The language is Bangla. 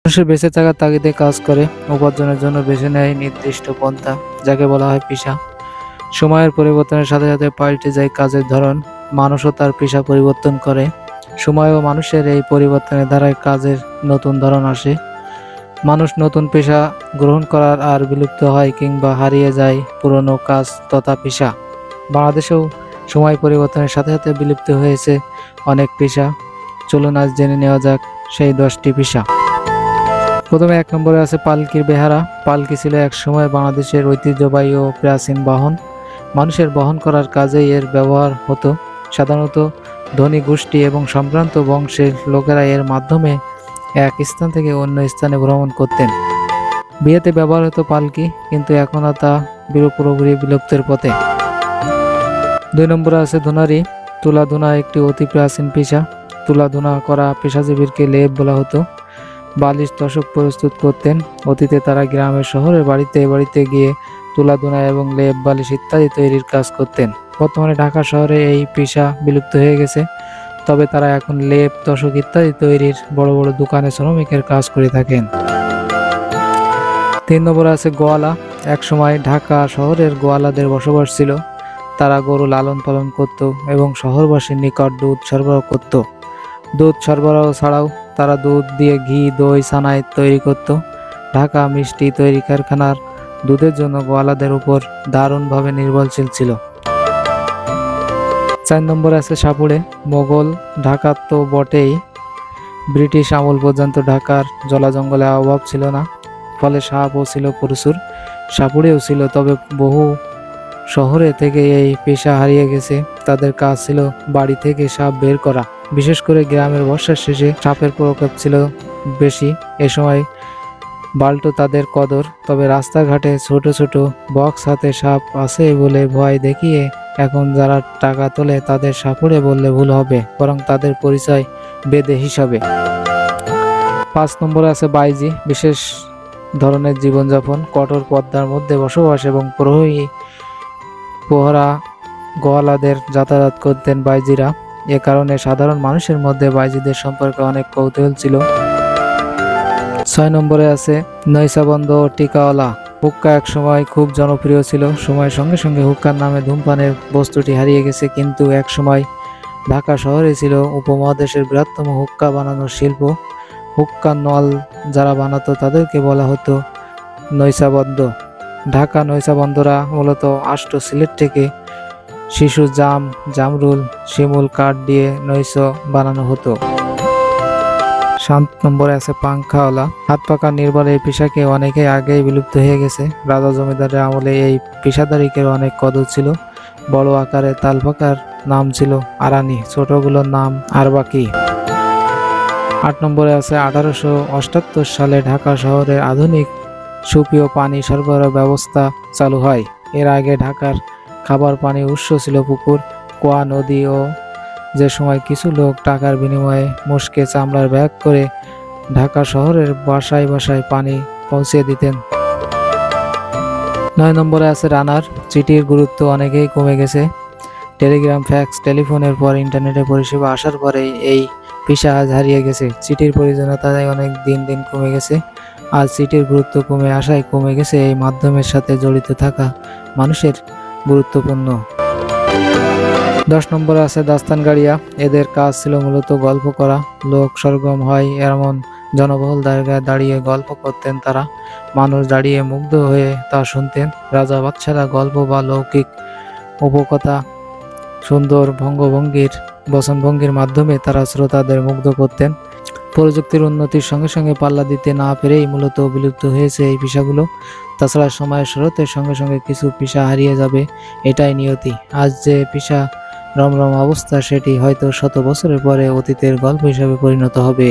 মানুষের বেঁচে থাকার তাগিদে কাজ করে, উপার্জনের জন্য বেছে নেয় নির্দিষ্ট পন্থা, যাকে বলা হয় পেশা। সময়ের পরিবর্তনের সাথে সাথে পাল্টে যায় কাজের ধরন, মানুষও তার পেশা পরিবর্তন করে। সময় ও মানুষের এই পরিবর্তনের দ্বারাই কাজের নতুন ধরন আসে। মানুষ নতুন পেশা গ্রহণ করার আর বিলুপ্ত হয় কিংবা হারিয়ে যায় পুরনো কাজ তথা পেশা। বাংলাদেশেও সময় পরিবর্তনের সাথে সাথে বিলুপ্ত হয়েছে অনেক পেশা। চলুন আজ জেনে নেওয়া যাক সেই 10টি পেশা। প্রথমে 1 নম্বরে আছে পালকির বেহারা। পালকি ছিল এক সময় বাংলাদেশের ঐতিহ্যবাহী ও প্রাচীন বাহন। মানুষের বহন করার কাজে এর ব্যবহার হতো। সাধারণত ধনী গোষ্ঠী এবং সম্ভ্রান্ত বংশের লোকেরা এর মাধ্যমে এক স্থান থেকে অন্য স্থানে ভ্রমণ করতেন। বিয়েতে ব্যবহার হতো পালকি, কিন্তু এখনও তা পুরোপুরি বিলুপ্তের পথে। 2 নম্বরে আছে ধুনারি। তুলা ধুনা একটি অতি প্রাচীন পেশা। তুলা ধুনা করা পেশাজীবীকে লেপ বলা হতো। বালিশ তোশক প্রস্তুত করতেন। অতীতে তারা গ্রামের শহরের বাড়িতে বাড়িতে গিয়ে তুলা ধুনা এবং লেপ বালিশ ইত্যাদি তৈরির কাজ করতেন। বর্তমানে ঢাকা শহরে এই পেশা বিলুপ্ত হয়ে গেছে, তবে তারা এখন লেপ তোশক ইত্যাদি তৈরির বড় বড় দোকানে শ্রমিকের কাজ করে থাকেন। 3 নম্বরে আছে গোয়ালা। এক সময় ঢাকা শহরের গোয়ালাদের বসবাস ছিল। তারা গরু লালন পালন করত এবং শহরবাসীর নিকট দুধ সরবরাহ করত। দুধ সরবরাহ ছাড়াও তারা দুধ দিয়ে ঘি, দই, ছানা তৈরি করত। ঢাকা মিষ্টি তৈরি কারখানার দুধের জন্য গোয়ালাদের উপর দারুণভাবে নির্ভরশীল ছিল। 4 নম্বরে আছে সাপুড়ে। মোগল ঢাকা তো বটেই, ব্রিটিশ আমল পর্যন্ত ঢাকার জলা জঙ্গলে অভাব ছিল না, ফলে সাপও ছিল প্রচুর, সাপুড়েও ছিল। তবে বহু শহরে থেকে এই পেশা হারিয়ে গেছে। তাদের কাজ ছিল বাড়ি থেকে সাপ বের করা। বিশেষ করে গ্রামের বর্ষার শেষে সাপের প্রকোপ ছিল বেশি। এ সময় বাল্টো তাদের কদর। তবে রাস্তাঘাটে ছোট ছোট বক্স হাতে সাপ আছে বলে ভয় দেখিয়ে এখন যারা টাকা তোলে তাদের সাপুড়ে বললে ভুল হবে, বরং তাদের পরিচয় বেদে হিসাবে। 5 নম্বরে আছে বাইজি। বিশেষ ধরনের জীবনযাপন, কঠোর পর্দার মধ্যে বসবাস এবং প্রহরী প্রহরা গোয়ালাদের যাতায়াত করতেন বাইজিরা। এ কারণে সাধারণ মানুষের মধ্যে বাইজিদের সম্পর্কে অনেক কৌতূহল ছিল। 6 নম্বরে আছে নৈশাবন্দ ও টিকাওয়ালা। হুক্কা এক সময় খুব জনপ্রিয় ছিল। সময়ের সঙ্গে সঙ্গে হুক্কার নামে ধূমপানের বস্তুটি হারিয়ে গেছে, কিন্তু এক সময় ঢাকা শহরে ছিল উপমহাদেশের বৃহত্তম হুক্কা বানানোর শিল্প। হুক্কা নল যারা বানাতো তাদেরকে বলা হতো নৈশাবন্দ। ঢাকা নৈশাবন্দরা মূলত আষ্ট সিলেট থেকে শিশু জাম, জামরুল, শিমুল কাঠ দিয়ে নৈশ বানানো হতো। 7 নম্বরে আছে পাংখাওয়ালা। হাত পাকা নির্ভর এই পেশাকে অনেকে আগেই বিলুপ্ত হয়ে গেছে। রাজা জমিদারের আমলে এই পেশাদারিকের অনেক কদর ছিল। বড় আকারে তাল পাকার নাম ছিল আরানি, ছোটগুলোর নাম আরবাকি। 8 নম্বরে আছে 1878 সালে ঢাকা শহরে আধুনিক সুপেয় পানি সরবরাহ ব্যবস্থা চালু হয়। এর আগে ঢাকার খাবার পানির উৎস ছিল পুকুর, কুয়া, নদী ও যে সময় কিছু লোক টাকার বিনিময়ে মুশকে চামড়ার ব্যাগ করে ঢাকা শহরের বাসায় বাসায় পানি পৌঁছে দিতেন। 9 নম্বরে আছে রানার। চিঠির গুরুত্ব অনেকেই কমে গেছে। টেলিগ্রাম, ফ্যাক্স, টেলিফোনের পর ইন্টারনেটের পরিষেবা আসার পরে এই পেশা আজ হারিয়ে গেছে। চিঠির প্রয়োজনীয়তা অনেক দিন দিন কমে গেছে। আজ চিঠির গুরুত্ব কমে আসায় কমে গেছে এই মাধ্যমের সাথে জড়িত থাকা মানুষের গুরুত্বপূর্ণ। 10 নম্বরে আছে দাস্তানগাড়িয়া। এদের কাজ ছিল মূলত গল্প করা। লোক সরগম হয় এমন জনবহুল জায়গায় দাঁড়িয়ে গল্প করতেন তারা। মানুষ দাঁড়িয়ে মুগ্ধ হয়ে তা শুনতেন। রাজা বাদশারা গল্প বা লৌকিক উপকথা সুন্দর ভঙ্গভঙ্গির বচনভঙ্গির মাধ্যমে তারা শ্রোতাদের মুগ্ধ করতেন। প্রযুক্তির উন্নতির সঙ্গে সঙ্গে পাল্লা দিতে না পেরেই মূলত বিলুপ্ত হয়েছে এই পেশাগুলো। তাছাড়া সময়ের স্রোতের সঙ্গে সঙ্গে কিছু পেশা হারিয়ে যাবে, এটাই নিয়তি। আজ যে পেশা রমরম অবস্থা সেটি হয়তো শত বছরের পরে অতীতের গল্প হিসাবে পরিণত হবে।